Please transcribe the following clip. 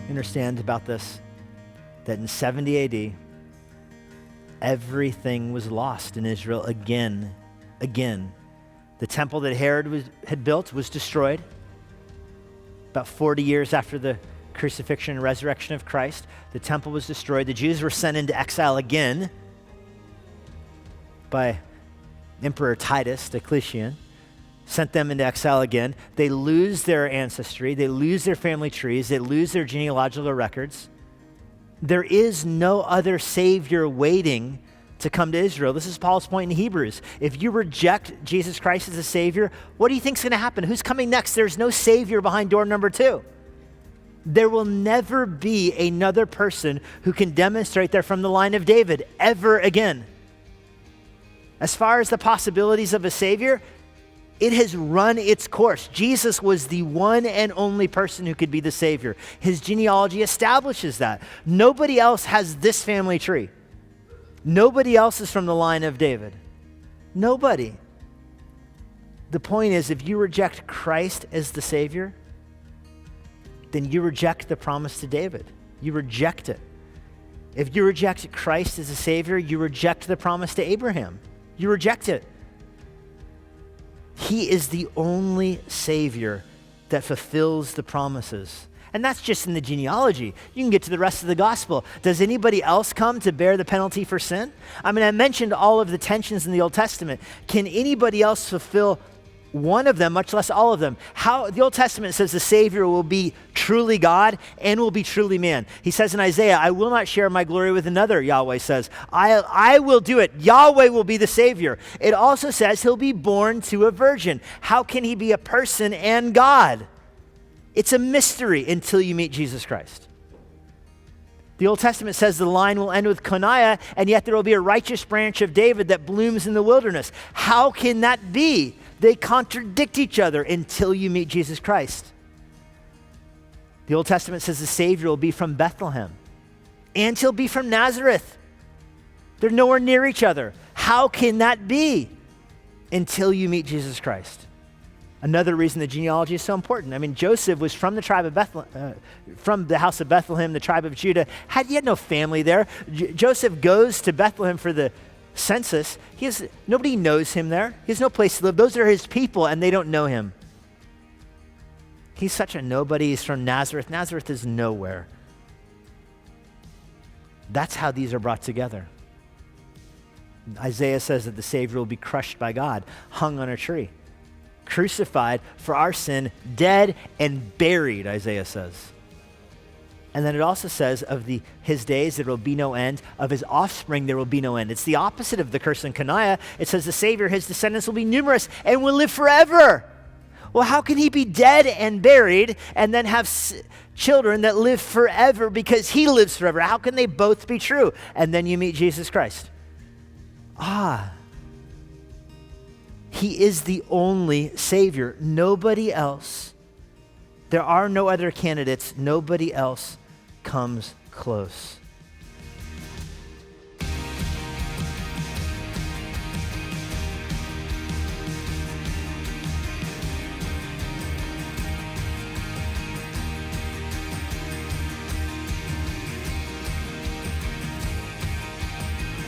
Understand about this, that in 70 AD, everything was lost in Israel again. The temple that Herod had built was destroyed. About 40 years after the crucifixion and resurrection of Christ, the temple was destroyed. The Jews were sent into exile again by Emperor Titus, Diocletian, sent them into exile again. They lose their ancestry. They lose their family trees. They lose their genealogical records. There is no other Savior waiting to come to Israel. This is Paul's point in Hebrews. If you reject Jesus Christ as a Savior, what do you think is going to happen? Who's coming next? There's no Savior behind door number 2. There will never be another person who can demonstrate they're from the line of David ever again. As far as the possibilities of a Savior, it has run its course. Jesus was the one and only person who could be the Savior. His genealogy establishes that. Nobody else has this family tree. Nobody else is from the line of David. Nobody. The point is, if you reject Christ as the Savior, then you reject the promise to David. You reject it. If you reject Christ as a Savior, you reject the promise to Abraham. You reject it. He is the only Savior that fulfills the promises. And that's just in the genealogy. You can get to the rest of the gospel. Does anybody else come to bear the penalty for sin? I mean, I mentioned all of the tensions in the Old Testament. Can anybody else fulfill one of them, much less all of them? How the Old Testament says the Savior will be truly God and will be truly man. He says in Isaiah, I will not share my glory with another, Yahweh says. I will do it. Yahweh will be the Savior. It also says he'll be born to a virgin. How can he be a person and God? It's a mystery until you meet Jesus Christ. The Old Testament says the line will end with Coniah, and yet there will be a righteous branch of David that blooms in the wilderness. How can that be? They contradict each other until you meet Jesus Christ. The Old Testament says the Savior will be from Bethlehem, and he'll be from Nazareth. They're nowhere near each other. How can that be? Until you meet Jesus Christ. Another reason the genealogy is so important. I mean, Joseph was from the tribe of Bethlehem, from the house of Bethlehem, the tribe of Judah. He had no family there. Joseph goes to Bethlehem for the census. Nobody knows him there. He has no place to live. Those are his people, and they don't know him. He's such a nobody. He's from Nazareth. Nazareth is nowhere. That's how these are brought together. Isaiah says that the Savior will be crushed by God, hung on a tree, crucified for our sin, dead and buried, Isaiah says. And then it also says of his days there will be no end, of his offspring there will be no end. It's the opposite of the curse in Coniah. It says the Savior, his descendants will be numerous and will live forever. Well, how can he be dead and buried and then have children that live forever because he lives forever? How can they both be true? And then you meet Jesus Christ. He is the only Savior. Nobody else. There are no other candidates. Nobody else comes close.